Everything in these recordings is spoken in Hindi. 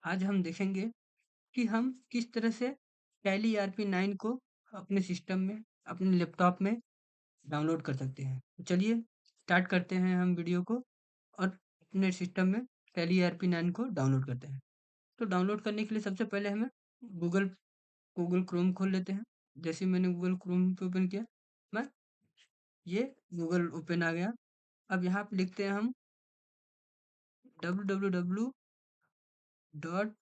आज हम देखेंगे कि हम किस तरह से टैली ERP9 को अपने सिस्टम में, अपने लैपटॉप में डाउनलोड कर सकते हैं। तो चलिए स्टार्ट करते हैं हम वीडियो को और अपने सिस्टम में टैली ERP9 को डाउनलोड करते हैं। तो डाउनलोड करने के लिए सबसे पहले हमें गूगल गूगल क्रोम खोल लेते हैं। जैसे ही मैंने गूगल क्रोम पे ओपन किया, मैं ये गूगल ओपन आ गया। अब यहाँ पे लिखते हैं हम www dot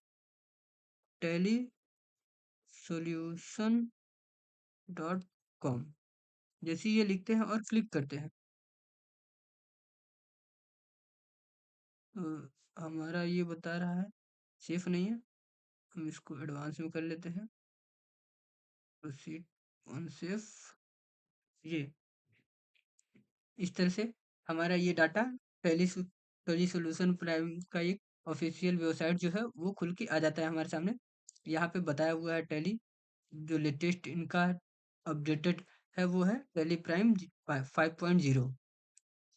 tally solution dot com. जैसे ही ये लिखते हैं और क्लिक करते हैं, तो हमारा ये बता रहा है सेफ नहीं है। हम इसको एडवांस में कर लेते हैं। Proceed on safe. ये इस तरह से हमारा ये data Tally Tally solution Prime का एक ऑफिशियल वेबसाइट जो है वो खुल के आ जाता है हमारे सामने। यहाँ पे बताया हुआ है टैली जो लेटेस्ट इनका अपडेटेड है वो है टैली प्राइम 5.0।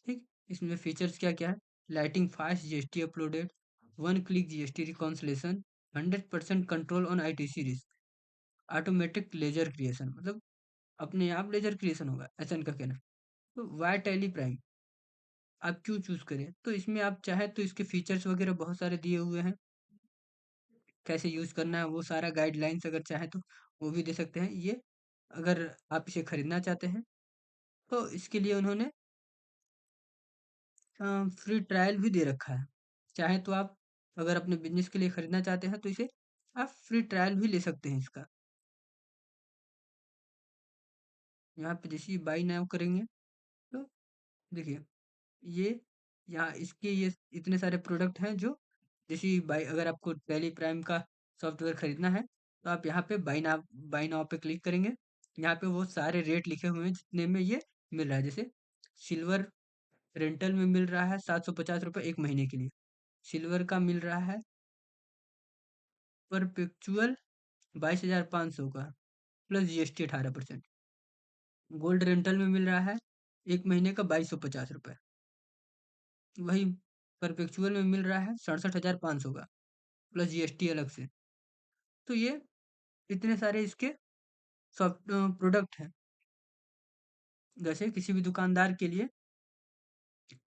ठीक, इसमें फीचर्स क्या क्या है? Lighting fast GST uploaded, one click GST reconciliation, 100% control on ITC risk, automatic laser creation, मतलब अपने आप लेजर क्रिएशन होगा, ऐसा इनका कहना है। तो वाई टैली प्राइम आप क्यों चूज करें? तो इसमें आप चाहे तो इसके फीचर्स वगैरह बहुत सारे दिए हुए हैं, कैसे यूज करना है वो सारा गाइडलाइंस अगर चाहे तो वो भी दे सकते हैं। ये अगर आप इसे खरीदना चाहते हैं तो इसके लिए उन्होंने फ्री ट्रायल भी दे रखा है। चाहे तो आप अगर अपने बिजनेस के लिए खरीदना चाहते हैं तो इसे आप फ्री ट्रायल भी ले सकते हैं इसका। यहाँ पे जैसे ही बाई नाउ करेंगे तो देखिए ये यहाँ इसके ये इतने सारे प्रोडक्ट हैं जो जैसे ही बाई अगर आपको टैली प्राइम का सॉफ्टवेयर खरीदना है तो आप यहाँ पे बाई नाउ पे क्लिक करेंगे। यहाँ पे वो सारे रेट लिखे हुए हैं जितने में ये मिल रहा है। जैसे सिल्वर रेंटल में मिल रहा है 750 रुपये एक महीने के लिए। सिल्वर का मिल रहा है परपेचुअल 22,500 का प्लस जीएसटी 18%। गोल्ड रेंटल में मिल रहा है एक महीने का 2250 रुपये। वही परपेचुअल में मिल रहा है 67,500 का प्लस जीएसटी अलग से। तो ये इतने सारे इसके सॉफ्ट प्रोडक्ट हैं। जैसे किसी भी दुकानदार के लिए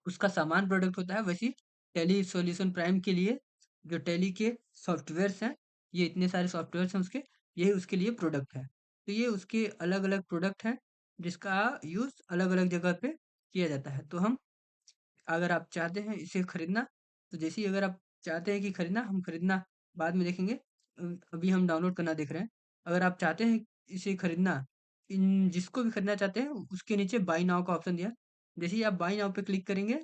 उसका सामान प्रोडक्ट होता है, वैसी टेली सॉल्यूशन प्राइम के लिए जो टेली के सॉफ्टवेयर्स हैं, ये इतने सारे सॉफ्टवेयर्स हैं उसके, यही उसके लिए प्रोडक्ट है। तो ये उसके अलग अलग प्रोडक्ट हैं जिसका यूज़ अलग अलग जगह पे किया जाता है। तो हम अगर आप चाहते हैं इसे खरीदना, तो जैसे ही अगर आप चाहते हैं कि खरीदना, हम खरीदना बाद में देखेंगे। अभी हम डाउनलोड करना देख रहे हैं। अगर आप चाहते हैं इसे खरीदना, इन जिसको भी खरीदना चाहते हैं उसके नीचे बाई नाउ का ऑप्शन दिया है। जैसे ही आप बाई नाउ पे क्लिक करेंगे,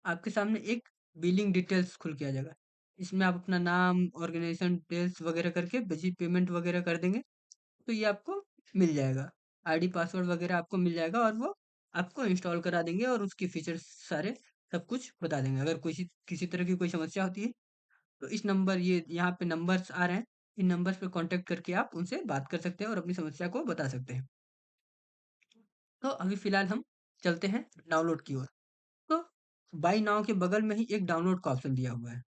आपके सामने एक बिलिंग डिटेल्स खुल के आ जाएगा। इसमें आप अपना नाम, ऑर्गेनाइजेशन डिटेल्स वगैरह करके बची पेमेंट वगैरह कर देंगे, तो ये आपको मिल जाएगा। आईडी पासवर्ड वगैरह आपको मिल जाएगा और वो आपको इंस्टॉल करा देंगे और उसके फीचर्स सारे सब कुछ बता देंगे। अगर कोई किसी तरह की कोई समस्या होती है तो इस नंबर ये यहाँ पे नंबर्स आ रहे हैं, इन नंबर्स पे कांटेक्ट करके आप उनसे बात कर सकते हैं और अपनी समस्या को बता सकते हैं। तो अभी फिलहाल हम चलते हैं डाउनलोड की ओर। तो बाय नाउ के बगल में ही एक डाउनलोड का ऑप्शन दिया हुआ है।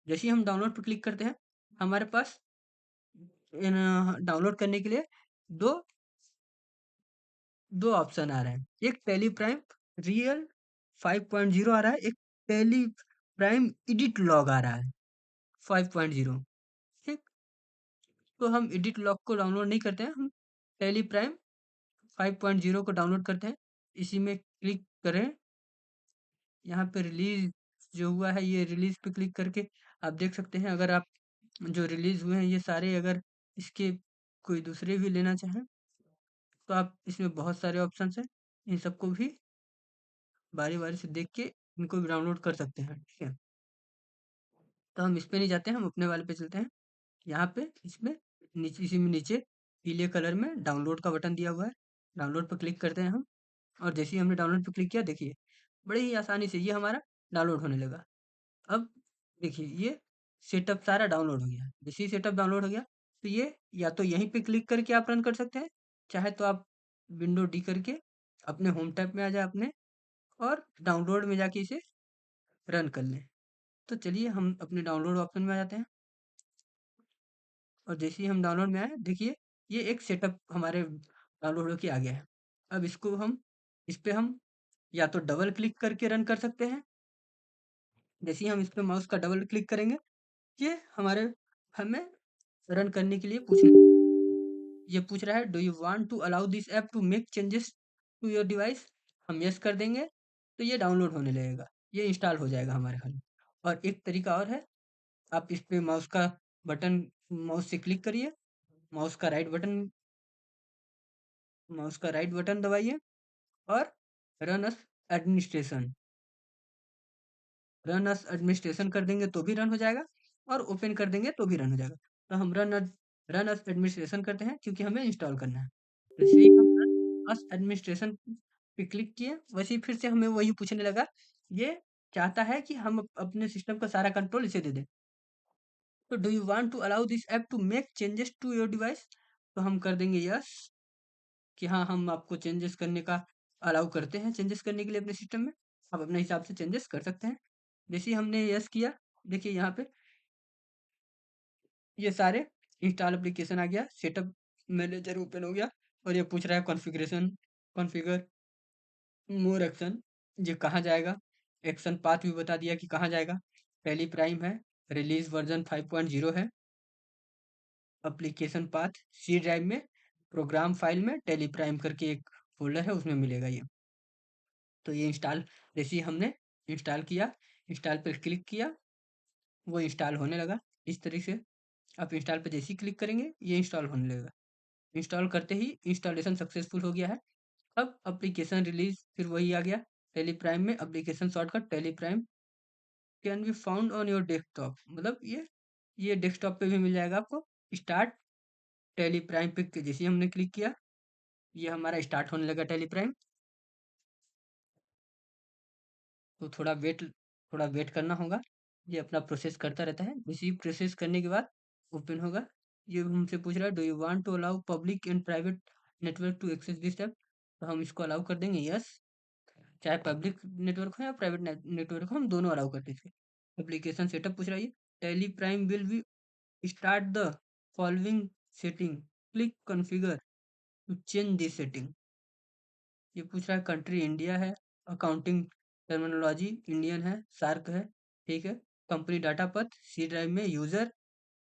जैसे ही हम डाउनलोड पर क्लिक करते हैं, हमारे पास डाउनलोड करने के लिए दो दो ऑप्शन आ रहे हैं। एक टेली प्राइम रियल 5.0 आ रहा है, एक टेली प्राइम एडिट लॉग आ रहा है 5.0। ठीक, तो हम एडिट लॉग को डाउनलोड नहीं करते हैं, हम टेली प्राइम 5.0 को डाउनलोड करते हैं। इसी में क्लिक करें। यहाँ पे रिलीज जो हुआ है, ये रिलीज पे क्लिक करके आप देख सकते हैं। अगर आप जो रिलीज हुए हैं ये सारे, अगर इसके कोई दूसरे भी लेना चाहें तो आप इसमें बहुत सारे ऑप्शंस हैं, इन सबको भी बारी बारी से देख के इनको भी डाउनलोड कर सकते हैं। ठीक है, तो हम इस पे नहीं जाते हैं, हम अपने वाले पे चलते हैं। यहाँ पे इसमें नीचे, इसी में नीचे पीले कलर में डाउनलोड का बटन दिया हुआ है। डाउनलोड पर क्लिक करते हैं हम, और जैसे ही हमने डाउनलोड पे क्लिक किया, देखिए बड़े ही आसानी से ये हमारा डाउनलोड होने लगा। अब देखिए ये सेटअप सारा डाउनलोड हो गया। जैसे ही सेटअप डाउनलोड हो गया, तो ये या तो यहीं पे क्लिक करके आप रन कर सकते हैं, चाहे तो आप विंडो डी करके अपने होम टैब में आ जाए अपने, और डाउनलोड में जाके इसे रन कर लें। तो चलिए हम अपने डाउनलोड ऑप्शन में आ जाते हैं और जैसे ही हम डाउनलोड में आए, देखिए ये एक सेटअप हमारे डाउनलोड होके आ गया है। अब इसको हम इस पे हम या तो डबल क्लिक करके रन कर सकते हैं। जैसे ही हम इस पे माउस का डबल क्लिक करेंगे, ये हमें रन करने के लिए ये पूछ रहा है, do you want to allow this app to make changes to your device? हम यस कर देंगे तो ये डाउनलोड होने लगेगा, ये इंस्टॉल हो जाएगा हमारे हाल में। और एक तरीका और है, आप इस पे बटन माउस से क्लिक करिए, माउस का राइट बटन माउस का राइट बटन दबाइए और रन अस एडमिनिस्ट्रेशन रन अस एडमिनिस्ट्रेशन कर देंगे तो भी रन हो जाएगा और ओपन कर देंगे तो भी रन हो जाएगा। तो हम रन अस एडमिनिस्ट्रेशन करते हैं क्योंकि हमें इंस्टॉल करना है। जैसे ही हम रन अस एडमिनिस्ट्रेशन पे क्लिक किए, वैसे ही फिर से हमें वही पूछने लगा। ये चाहता है कि हम अपने सिस्टम का सारा कंट्रोल इसे दे दें। तो do you want to allow this app to make changes to your device? तो हम कर देंगे यस, कि हाँ, हम आपको चेंजेस करने का अलाउ करते हैं, चेंजेस करने के लिए अपने सिस्टम में आप अपने हिसाब से चेंजेस कर सकते हैं। जैसे ही हमने यस किया, देखिए यहाँ पे ये सारे इंस्टॉल एप्लीकेशन आ गया, सेटअप मैनेजर ओपन हो गया और ये पूछ रहा है कॉन्फ़िगर मोर एक्शन, ये कहाँ जाएगा। एक्शन पाथ भी बता दिया कि कहाँ जाएगा। टेली प्राइम है, रिलीज वर्जन 5.0 है। एप्लीकेशन पाथ सी ड्राइव में, प्रोग्राम फाइल में टेली प्राइम करके एक फोल्डर है, उसमें मिलेगा ये। तो ये इंस्टॉल, जैसे ही हमने इंस्टॉल किया, इंस्टॉल पर क्लिक किया, वो इंस्टॉल होने लगा। इस तरीके से आप इंस्टॉल पे जैसे ही क्लिक करेंगे, ये इंस्टॉल होने लगेगा। इंस्टॉल करते ही इंस्टॉलेशन सक्सेसफुल हो गया है। अब एप्लीकेशन रिलीज फिर वही आ गया, टेली प्राइम में application shortcut Tally Prime can be found on your desktop, मतलब ये डेस्कटॉप पे भी मिल जाएगा आपको। स्टार्ट टेली प्राइम पे जैसे ही हमने क्लिक किया, ये हमारा स्टार्ट होने लगा टेली प्राइम। तो थोड़ा वेट करना होगा, ये अपना प्रोसेस करता रहता है। इसी प्रोसेस करने के बाद ओपन होगा। ये हमसे पूछ रहा है, do you want to allow public and private network to access this app? तो हम इसको अलाउ कर देंगे यस, चाहे पब्लिक नेटवर्क हो या प्राइवेट नेटवर्क हो, हम दोनों अलाउ कर देंगे। एप्लीकेशन सेटअप पूछ रहा है, Tally Prime will be start the following setting, click configure to change this setting. ये पूछ रहा है, कंट्री इंडिया है, अकाउंटिंग टर्मिनोलॉजी इंडियन है, सार्क है, ठीक है। Company data path C drive में, यूजर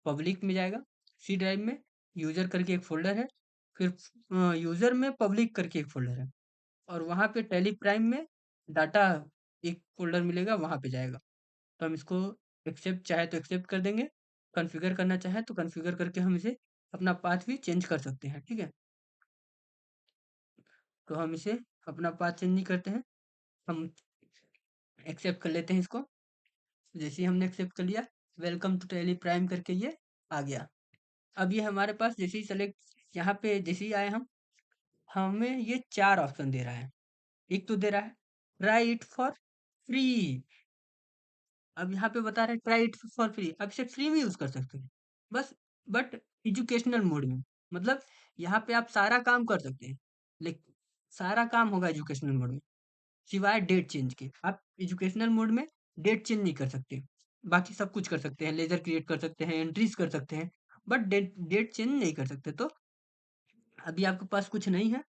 पब्लिक में जाएगा। सी ड्राइव में यूजर करके एक फोल्डर है, फिर यूजर में पब्लिक करके एक फोल्डर है, और वहाँ पे टेली प्राइम में डाटा एक फोल्डर मिलेगा, वहाँ पे जाएगा। तो हम इसको एक्सेप्ट चाहे तो एक्सेप्ट कर देंगे, कॉन्फ़िगर करना चाहे तो कॉन्फ़िगर करके हम इसे अपना पाथ भी चेंज कर सकते हैं, ठीक है। तो हम इसे अपना पाथ चेंज नहीं करते हैं, हम एक्सेप्ट कर लेते हैं इसको। जैसे ही हमने एक्सेप्ट कर लिया, वेलकम टू टेली प्राइम करके ये आ गया। अब ये हमारे पास जैसे ही सेलेक्ट, यहाँ पे जैसे ही आए हम, हमें ये 4 ऑप्शन दे रहा है। एक तो दे रहा है ट्राई इट फॉर फ्री। अब यहाँ पे बता रहा है ट्राई इट फॉर फ्री, अब इसे फ्री में यूज कर सकते हैं, बस, बट एजुकेशनल मोड में। मतलब यहाँ पे आप सारा काम कर सकते हैं, लेकिन सारा काम होगा एजुकेशनल मोड में, सिवाय डेट चेंज के। आप एजुकेशनल मोड में डेट चेंज नहीं कर सकते, बाकी सब कुछ कर सकते हैं, लेजर क्रिएट कर सकते हैं, एंट्रीज कर सकते हैं, बट डेट चेंज नहीं कर सकते। तो अभी आपके पास कुछ नहीं है,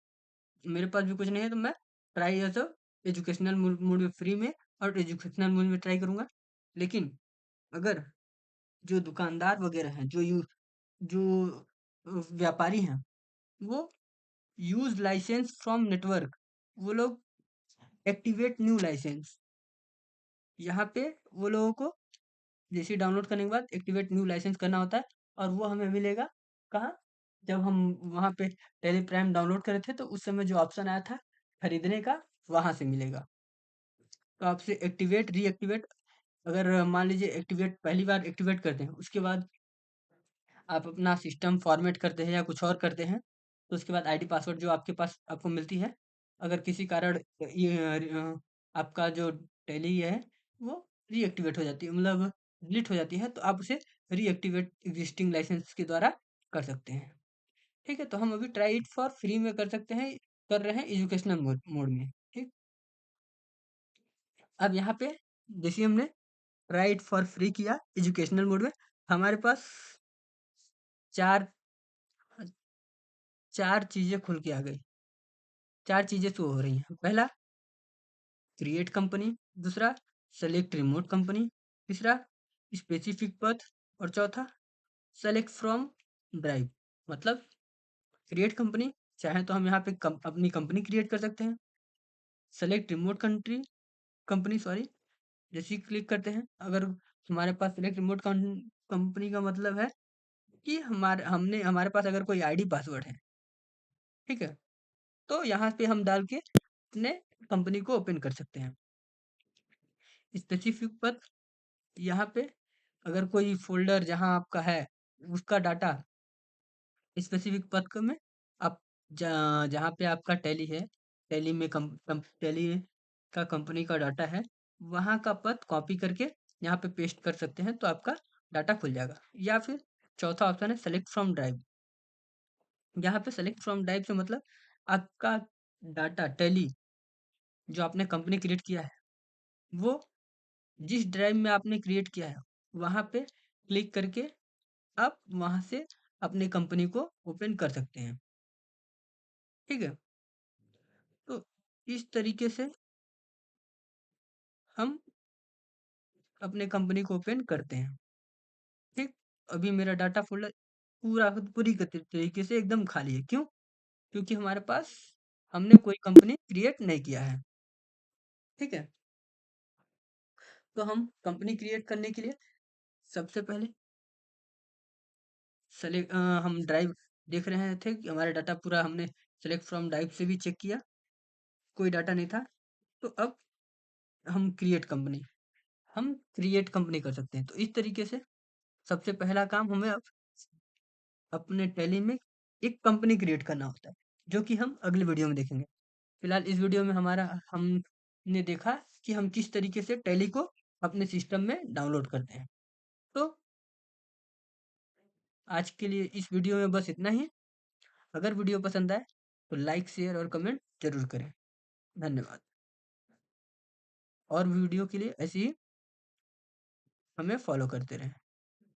मेरे पास भी कुछ नहीं है, तो मैं ट्राई एज एजुकेशनल मोड में फ्री में और एजुकेशनल मोड में ट्राई करूंगा। लेकिन अगर जो दुकानदार वगैरह हैं, जो व्यापारी हैं, वो यूज लाइसेंस फ्रॉम नेटवर्क, वो लोग एक्टिवेट न्यू लाइसेंस, यहाँ पे वो लोगों को जैसे डाउनलोड करने के बाद एक्टिवेट न्यू लाइसेंस करना होता है, और वो हमें मिलेगा कहाँ, जब हम वहाँ पे टेली प्राइम डाउनलोड करे थे, तो उस समय जो ऑप्शन आया था खरीदने का, वहां से मिलेगा। तो आपसे एक्टिवेट रीएक्टिवेट, अगर मान लीजिए एक्टिवेट पहली बार एक्टिवेट करते हैं, उसके बाद आप अपना सिस्टम फॉर्मेट करते हैं या कुछ और करते हैं, तो उसके बाद आईडी पासवर्ड जो आपके पास आपको मिलती है, अगर किसी कारण आपका जो टैली है वो रीएक्टिवेट हो जाती है, मतलब डिलीट हो जाती है, तो आप उसे रीएक्टिवेट एग्जिस्टिंग लाइसेंस के द्वारा कर सकते हैं। ठीक है, तो हम अभी ट्राई इट फॉर फ्री में कर सकते हैं, कर रहे हैं एजुकेशनल मोड में। ठीक, अब यहाँ पे जैसे हमने राइट फॉर फ्री किया एजुकेशनल मोड में, हमारे पास चार चार चीजें खुल के आ गई, चार चीजें शो हो रही हैं। पहला क्रिएट कंपनी, दूसरा सेलेक्ट रिमोट कंपनी, तीसरा स्पेसिफिक पथ, और चौथा सेलेक्ट फ्रॉम ड्राइव। मतलब क्रिएट कंपनी, चाहे तो हम यहाँ पे अपनी कंपनी क्रिएट कर सकते हैं। सेलेक्ट रिमोट कंपनी सॉरी, जैसे ही क्लिक करते हैं, अगर हमारे पास सेलेक्ट रिमोट कंपनी का मतलब है कि हमारे पास अगर कोई आईडी पासवर्ड है, ठीक है, तो यहाँ पे हम डाल के अपने कंपनी को ओपन कर सकते हैं। स्पेसिफिक पथ, यहाँ पे अगर कोई फोल्डर जहाँ आपका है उसका डाटा स्पेसिफिक पथ में आप जहाँ पे आपका टैली है, टैली में टैली का कंपनी का डाटा है, वहाँ का पथ कॉपी करके यहाँ पे पेस्ट कर सकते हैं, तो आपका डाटा खुल जाएगा। या फिर चौथा ऑप्शन है सेलेक्ट फ्रॉम ड्राइव। यहाँ पे सेलेक्ट फ्रॉम ड्राइव से मतलब आपका डाटा टैली जो आपने कंपनी क्रिएट किया है, वो जिस ड्राइव में आपने क्रिएट किया है वहाँ पे क्लिक करके आप वहाँ से अपनी कंपनी को ओपन कर सकते हैं। ठीक है, तो इस तरीके से हम अपने कंपनी को ओपन करते हैं। ठीक, अभी मेरा डाटा फोल्डर पूरी तरीके से एकदम खाली है। क्यों? क्योंकि हमारे पास हमने कोई कंपनी क्रिएट नहीं किया है। ठीक है, तो हम कंपनी क्रिएट करने के लिए सबसे पहले हम ड्राइव देख रहे थे कि हमारा डाटा पूरा, हमने सेलेक्ट फ्रॉम ड्राइव से भी चेक किया, कोई डाटा नहीं था। तो अब हम क्रिएट कंपनी कर सकते हैं। तो इस तरीके से सबसे पहला काम हमें अब अपने टैली में एक कंपनी क्रिएट करना होता है, जो कि हम अगले वीडियो में देखेंगे। फिलहाल इस वीडियो में हमने देखा कि हम किस तरीके से टैली को अपने सिस्टम में डाउनलोड करते हैं। तो आज के लिए इस वीडियो में बस इतना ही। अगर वीडियो पसंद आए तो लाइक, शेयर और कमेंट जरूर करें। धन्यवाद। और वीडियो के लिए ऐसे ही हमें फॉलो करते रहें।